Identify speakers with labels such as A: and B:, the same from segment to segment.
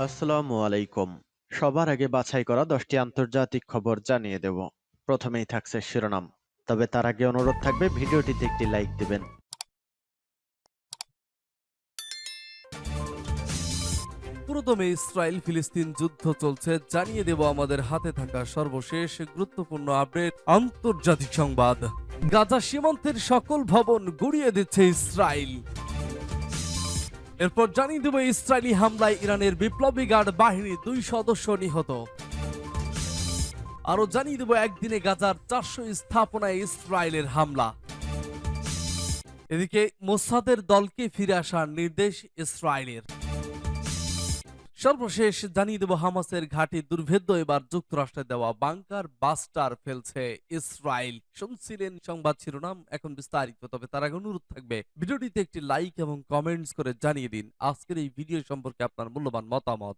A: আসসালামু আলাইকুম। সবার আগে বাছাই করা 10টি আন্তর্জাতিক খবর জানিয়ে দেব। প্রথমেই থাকছে শিরোনাম। তবে তার আগে অনুরোধ থাকবে ভিডিওটিতে একটি লাইক দিবেন।
B: পুরোদমে ইসরায়েল ফিলিস্তিন যুদ্ধ চলছে, জানিয়ে দেব আমাদের হাতে থাকা সর্বশেষ গুরুত্বপূর্ণ আপডেট আন্তর্জাতিক সংবাদ। গাজা সীমান্তের সকল ভবন গুড়িয়ে দিচ্ছে ইসরায়েল। এরপর জানিয়ে দেব ইসরায়েলি হামলায় ইরানের বিপ্লবী গার্ড বাহিনীর 2 সদস্য নিহত। আরো জানিয়ে দেব একদিনে গাজার 400 স্থাপনায় ইসরায়েলের হামলা। এদিকে মোসাদের দলকে ফিরে আসার নির্দেশ ইসরায়েলের। সর্বশেষ জানিয়ে দেব হামাসের ঘাঁটি দুর্ভেদ্য এবার যুক্তরাষ্ট্রে দেওয়া বাংকার বাস্টার ফেলছে ইসরায়েল। শুনছিলেন সংবাদ শিরোনাম, এখন বিস্তারিত। তবে তার আগে অনুরোধ থাকবে ভিডিওটিতে একটি লাইক এবং কমেন্টস করে জানিয়ে দিন আজকের এই ভিডিও সম্পর্কে আপনার মূল্যবান মতামত।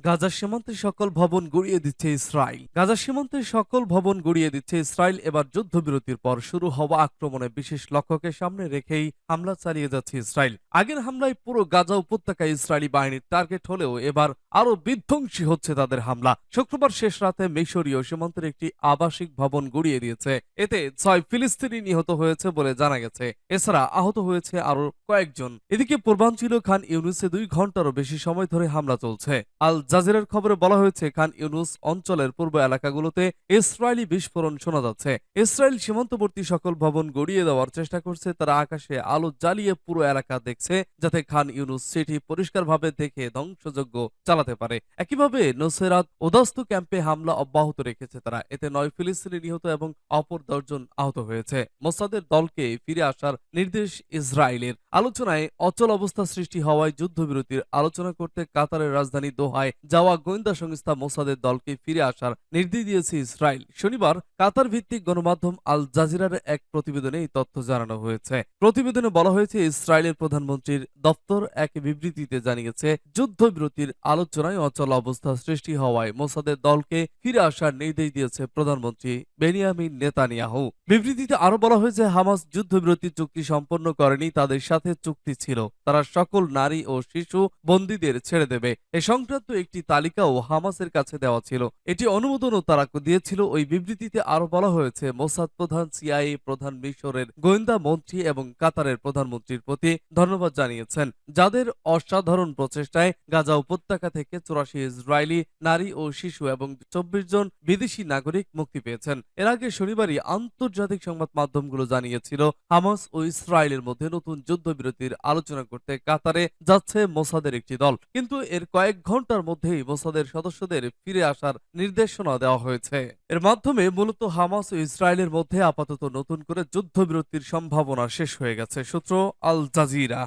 B: গাজা সীমান্তের সকল ভবন গুড়িয়ে দিচ্ছে ইসরায়েল। গাজা সীমান্তের সকল ভবন গুড়িয়ে দিচ্ছে ইসরায়েল। এবার যুদ্ধবিরতির পর শুরু হওয়া আক্রমণে বিশেষ লক্ষ্যকে সামনে রেখেই হামলা চালিয়ে যাচ্ছে ইসরায়েল। আগের হামলায় পুরো গাজা উপত্যকায় ইসরায়েলি বাহিনীর টার্গেট হলেও এবার আরো বিধ্বংসী হচ্ছে তাদের হামলা। শুক্রবার শেষ রাতে মিশরীয় সীমান্তের একটি আবাসিক ভবন গুড়িয়ে দিয়েছে। এতে 6 ফিলিস্তিনি নিহত হয়েছে বলে জানা গেছে। এছাড়া আহত হয়েছে আরো কয়েকজন। এদিকে পূর্বাঞ্চলীয় খান ইউনুসে 2 ঘন্টারও বেশি সময় ধরে হামলা চলছে। আল জাজিরার খবরে বলা হয়েছে খান ইউনুস অঞ্চলের পূর্ব এলাকাগুলোতে ইসরায়েলি বিস্ফোরণ শোনা যাচ্ছে। ইসরায়েল সীমান্তবর্তী সকল ভবন গড়িয়ে দেওয়ার চেষ্টা করছে। তারা আকাশে আলো জ্বালিয়ে পুরো এলাকা দেখছে, যাতে খান ইউনুস সেটি পরিষ্কারভাবে দেখে ধ্বংসযজ্ঞ চালাতে পারে। একইভাবে নোসেরাত ওদাস্তু ক্যাম্পে হামলা অব্যাহত রেখেছে তারা। এতে 9 ফিলিস্তিনি নিহত এবং অপর 10 জন আহত হয়েছে। মোসাদের দলকে ফিরে আসার নির্দেশ ইসরায়েলের। আলোচনায় অচল অবস্থা সৃষ্টি হওয়ায় যুদ্ধবিরতির আলোচনা করতে কাতারের রাজধানী দোহায় যাওয়া গোয়েন্দা সংস্থা মোসাদের দলকে ফিরে আসার নির্দেশ দিয়েছে ইসরায়েল। শনিবার কাতার ভিত্তিক গণমাধ্যম আল জাজিরার এক প্রতিবেদনে এই তথ্য জানানো হয়েছে। প্রতিবেদনে বলা হয়েছে ইসরায়েলের প্রধানমন্ত্রীর দপ্তর এক বিবৃতিতে জানিয়েছে যুদ্ধবিরতির আলোচনায় অচল অবস্থা সৃষ্টি হওয়ায় মোসাদের দলকে ফিরে আসার নির্দেশ দিয়েছে প্রধানমন্ত্রী বেনিয়ামিন নেতানিয়াহু। বিবৃতিতে আরো বলা হয়েছে হামাস যুদ্ধবিরতি চুক্তি সম্পন্ন করেনি, তাদের সাথে চুক্তি ছিল তারা সকল নারী ও শিশু বন্দীদের ছেড়ে দেবে। এ সংক্রান্ত একটি তালিকাও হামাসের কাছে দেওয়া ছিল, এটি অনুমোদনও তারা দিয়েছিল। ওই বিবৃতিতে আরো বলা হয়েছে মোসাদ প্রধান, সিআইএ প্রধান, মিশরের গোয়েন্দা মন্ত্রী এবং কাতারের প্রধানমন্ত্রীর প্রতি ধন্যবাদ জানিয়েছেন, যাদের অসাধারণ প্রচেষ্টায় গাজা উপত্যকা থেকে 84 ইসরায়েলি নারী ও শিশু এবং 24 জন বিদেশি নাগরিক মুক্তি পেয়েছেন। এর আগে শনিবারই আন্তর্জাতিক সংবাদ মাধ্যমগুলো জানিয়েছিল হামাস ও ইসরায়েলের মধ্যে নতুন যুদ্ধবিরতির আলোচনা করতে কাতারে যাচ্ছে মোসাদের একটি দল। কিন্তু এর কয়েক ঘন্টার মধ্যেই মোসাদের সদস্যদের ফিরে আসার নির্দেশনা দেওয়া হয়েছে। এর মাধ্যমে মূলত হামাস ও ইসরায়েলের মধ্যে আপাতত নতুন করে যুদ্ধবিরতির সম্ভাবনা শেষ হয়ে গেছে। সূত্র আল জাজিরা।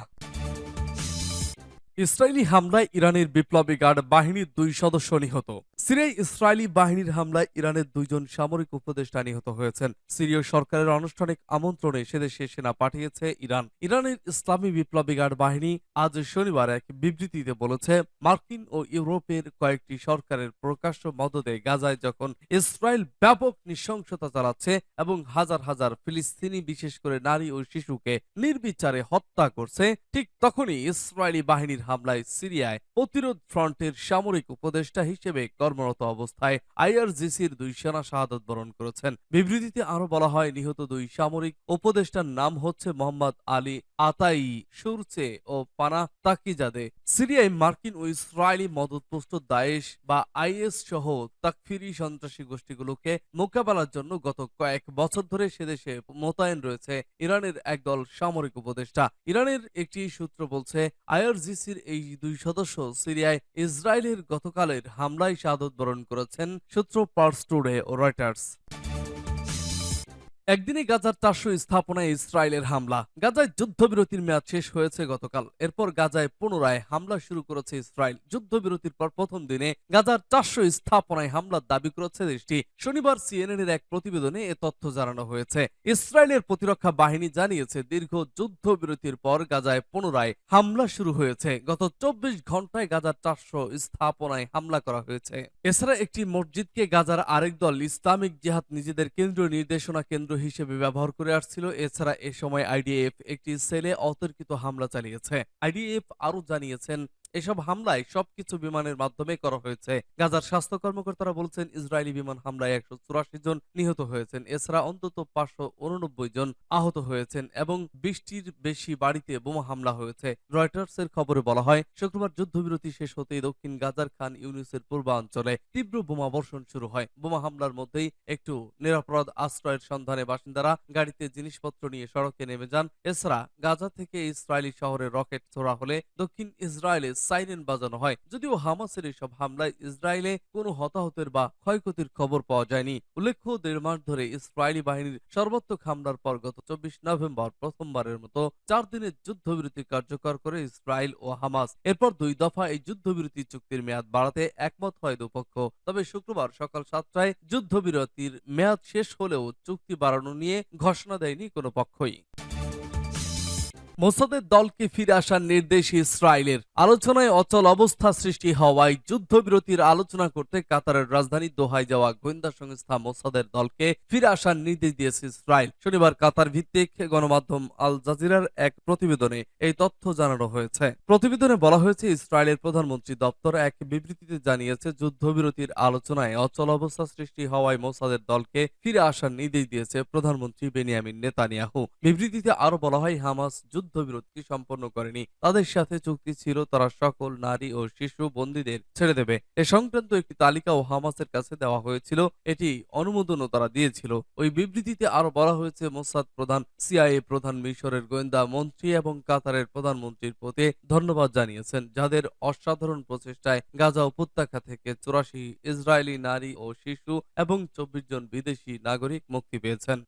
B: ইসরায়েলি হামলায় ইরানের বিপ্লবী গার্ড বাহিনীর 2 সদস্য নিহত। সিরিয়ায় ইসরায়েলি বাহিনীর হামলায় ইরানের 2 জন সামরিক উপদেষ্টা নিহত হয়েছেন। সিরীয় সরকারের আনুষ্ঠানিক আমন্ত্রণে সেদেশে সেনা পাঠিয়েছে ইরান। ইরানের ইসলামী বিপ্লবী গার্ড বাহিনী আজ শনিবার এক বিবৃতিতে বলেছে, মার্কিন ও ইউরোপের কয়েকটি সরকারের প্রকাশ্য মদদে গাজায় যখন ইসরায়েল ব্যাপক নৃশংসতা চালাচ্ছে এবং হাজার হাজার ফিলিস্তিনি বিশেষ করে নারী ও শিশুকে নির্বিচারে হত্যা করছে, ঠিক তখনই ইসরায়েলি বাহিনীর হামলায় সিরিয়ায় প্রতিরোধ ফ্রন্টের সামরিক উপদেষ্টা হিসেবে কর্মরত অবস্থায় আইআরজিসির 2 সেনা শাহাদাত বরণ করেছেন। বিবৃতিতে আরো বলা হয়, নিহত 2 সামরিক উপদেষ্টার নাম হচ্ছে মোহাম্মদ আলী আতাই সুরচে ও পানাহ তাকিজাদে। সিরিয়ায় মার্কিন ও ইসরায়েলি মদতপুষ্ট দায়েশ বা আইএস সহ তাকফিরি সন্ত্রাসী গোষ্ঠীগুলোকে মোকাবেলার জন্য গত কয়েক বছর ধরে সেদেশে মোতায়েন রয়েছে ইরানের একদল সামরিক উপদেষ্টা। ইরানের একটি সূত্র বলছে, আইআরজিসির এই 2 সদস্য সিরিয়ায় ইসরায়েলের গতকালের হামলায় শাহাদত বরণ করেছেন। সূত্র পার্স টুডে ও রয়টার্স। একদিনে গাজার 400 স্থাপনায় ইসরায়েলের হামলা। গাজায় যুদ্ধবিরতির মেয়াদ শেষ হয়েছে গতকাল। এরপর গাজায় পুনরায় হামলা শুরু করেছে ইসরায়েল। যুদ্ধবিরতির পর প্রথম দিনে গাজার 400 স্থাপনায় হামলার দাবি করেছে দেশটি। শনিবার সিএনএন এর এক প্রতিবেদনে এ তথ্য জানানো হয়েছে। ইসরায়েলের প্রতিরক্ষা বাহিনী জানিয়েছে, দীর্ঘ যুদ্ধবিরতির পর গাজায় পুনরায় হামলা শুরু হয়েছে। গত 24 ঘন্টায় গাজার 400 স্থাপনায় হামলা করা হয়েছে। এছাড়া একটি মসজিদকে গাজার আরেক দল ইসলামিক জিহাদ নিজেদের কেন্দ্রীয় নির্দেশনা কেন্দ্র হিসেবে ব্যবহার করে আসছিল। এছাড়া এ সময় আইডিএফ একটি সেলে অতর্কিত হামলা চালিয়েছে। আইডিএফ আরো জানিয়েছেন, এসব হামলায় সবকিছু বিমানের মাধ্যমে করা হয়েছে। গাজার স্বাস্থ্য কর্মকর্তারা বলছেন ইসরায়েলি বিমান হামলায় 184 জন নিহত হয়েছেন। এছাড়া অন্তত 589 জন আহত হয়েছেন এবং 20টির বেশি বাড়িতে বোমা হামলা হয়েছে। রয়টার্সের খবরে বলা হয়, শুক্রবার যুদ্ধবিরতি শেষ হতেই দক্ষিণ গাজার খান ইউনিসের পূর্বাঞ্চলে তীব্র বোমা বর্ষণ শুরু হয়। বোমা হামলার মধ্যেই একটু নিরাপদ আশ্রয়ের সন্ধানে বাসিন্দারা গাড়িতে জিনিসপত্র নিয়ে সড়কে নেমে যান। এছাড়া গাজা থেকে ইসরায়েলি শহরে রকেট ছোড়া হলে দক্ষিণ ইসরায়েলে সাইরেন বাজানো হয়। যদিও হামাসের এসব হামলায় ইসরায়েলে কোনো হতাহতের বা ক্ষয়ক্ষতির খবর পাওয়া যায়নি। উল্লেখ্য, 1.5 মাস ধরে ইসরায়েলি বাহিনীর সর্বাত্মক হামলার পর গত 24 নভেম্বর প্রথমবারের মতো 4 দিনের যুদ্ধবিরতি কার্যকর করে ইসরায়েল ও হামাস। এরপর 2 দফা এই যুদ্ধবিরতি চুক্তির মেয়াদ বাড়াতে একমত হয় দুপক্ষ। তবে শুক্রবার সকাল 7টায় যুদ্ধবিরতির মেয়াদ শেষ হলেও চুক্তি বাড়ানো নিয়ে ঘোষণা দেয়নি কোনো পক্ষই। মোসাদের দলকে ফিরে আসার নির্দেশ ইসরায়েলের। আলোচনায় অচল অবস্থা সৃষ্টি হওয়ায় যুদ্ধবিরতির আলোচনা করতে কাতারের রাজধানী দোহায় যাওয়া গোয়েন্দা সংস্থা মোসাদের দলকে ফিরে আসার নির্দেশ দিয়েছে ইসরায়েল। শনিবার কাতার ভিত্তিক গণমাধ্যম আল জাজিরার এক প্রতিবেদনে এই তথ্য জানানো হয়েছে। প্রতিবেদনে বলা হয়েছে, ইসরায়েলের প্রধানমন্ত্রী দপ্তর এক বিবৃতিতে জানিয়েছে, যুদ্ধবিরতির আলোচনায় অচল অবস্থা সৃষ্টি হওয়ায় মোসাদের দলকে ফিরে আসার নির্দেশ দিয়েছে প্রধানমন্ত্রী বেনিয়ামিন নেতানিয়াহু। বিবৃতিতে আরো বলা হয়, হামাস যুদ্ধবিরতি সম্পন্ন করেনি। তাদের সাথে চুক্তি ছিল তারা সকল নারী ও শিশু বন্দীদের ছেড়ে দেবে। এ সংক্রান্ত একটি তালিকাও হামাসের কাছে দেওয়া হয়েছিল, এটি অনুমোদনও তারা দিয়েছিল। ওই বিবৃতিতে আরো বলা হয়েছে, মোসাদ প্রধান, সিআইএ প্রধান, মিশরের গোয়েন্দা মন্ত্রী এবং কাতারের প্রধানমন্ত্রীর প্রতি ধন্যবাদ জানিয়েছেন, যাদের অসাধারণ প্রচেষ্টায় গাজা উপত্যকা থেকে 84 ইসরায়েলি নারী ও শিশু এবং 24 জন বিদেশি নাগরিক মুক্তি পেয়েছেন।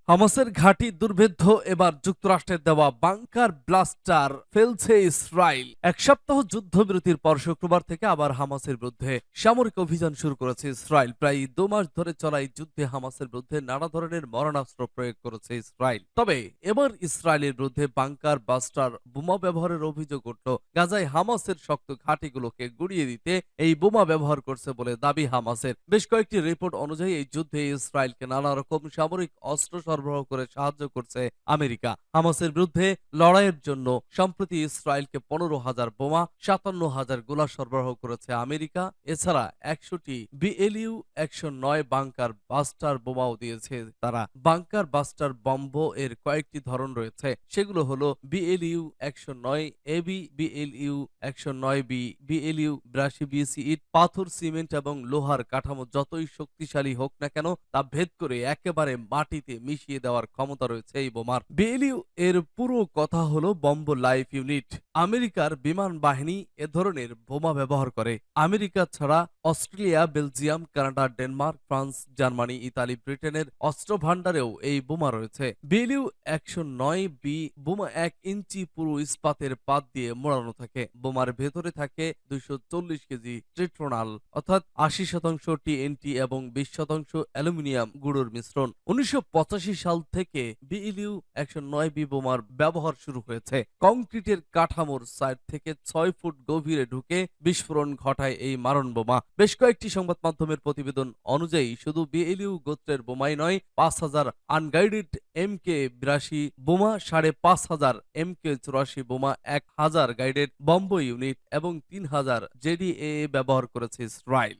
B: হামাসের ঘাঁটি দুর্ভেদ্য, এবার যুক্তরাষ্ট্রের দেওয়া বাংকার ব্লাস্টার ফেলছে ইসরায়েল। এক সপ্তাহ যুদ্ধবিরতির পর শুক্রবার থেকে আবার হামাসের বিরুদ্ধে সামরিক অভিযান শুরু করেছে ইসরায়েল। প্রায় 2 মাস ধরে চলা এই যুদ্ধে হামাসের বিরুদ্ধে নানা ধরনের মারণাস্ত্র প্রয়োগ করেছে ইসরায়েল। তবে এবার ইসরায়েলের বিরুদ্ধে বাংকার ব্লাস্টার বোমা ব্যবহারের অভিযোগ উঠল। গাজায় হামাসের শক্ত ঘাঁটিগুলোকে গুড়িয়ে দিতে এই বোমা ব্যবহার করছে বলে দাবি হামাসের। বেশ কয়েকটি রিপোর্ট অনুযায়ী এই যুদ্ধে ইসরায়েলকে নানা রকম সামরিক অস্ত্র সরবরাহ করে সাহায্য করছে আমেরিকা। হামাসের বিরুদ্ধে লড়াইয়ের জন্য সম্প্রতি ইসরায়েলকে 15,000 বোমা, 57,000 গোলা সরবরাহ করেছে আমেরিকা। এছাড়া 100টি বিএলইউ 109 বাংকার বাস্টার বোমাও দিয়েছে তারা। বাংকার বাস্টার বম্ব এর কয়েকটি ধরন রয়েছে, সেগুলো হলো BLU 109 AB, BLU 109 B, BLU 82 BC ইট। পাথর, সিমেন্ট এবং লোহার কাঠামো যতই শক্তিশালী হোক না কেন, তা ভেদ করে একেবারে মাটিতে মিশিয়ে দেওয়ার ক্ষমতা রয়েছে এই বোমার। বিএলইউ এর পুরো কথা হলো বম্ব লাইফ ইউনিট। আমেরিকার বিমান বাহিনী এ ধরনের বোমা ব্যবহার করে। আমেরিকা ছাড়া Australia, Belgium, Canada, Denmark, France, Germany, Italy, ব্রিটেনের অস্ত্র ভান্ডারেও এই বোমা রয়েছে। বিএলইউ 109 বি বোমা 1 ইঞ্চি পুরো ইস্পাতের পাত দিয়ে মোড়ানো থাকে। বোমার ভেতরে থাকে 240 কেজি ট্রিট্রোনাল, অর্থাৎ 80% টিএনটি এবং 20% অ্যালুমিনিয়াম গুঁড়োর মিশ্রণ। 1985 সাল থেকে বিএলইউ 109 বি বোমার ব্যবহার শুরু হয়েছে। কংক্রিটের কাঠামোর 4 থেকে 6 ফুট গভীরে ঢুকে বিস্ফোরণ ঘটায় এই মারণ বোমা। বেশ কয়েকটি সংবাদ মাধ্যমের প্রতিবেদন অনুযায়ী শুধু বিএলইউ গোত্রের বোমাই নয়, 5000 আনগাইডেড MK82 বোমা, 5500 MK84 বোমা, 1000 গাইডেড বম্ব ইউনিট এবং 3000 জেডিএ ব্যবহার করেছে ইসরায়েল।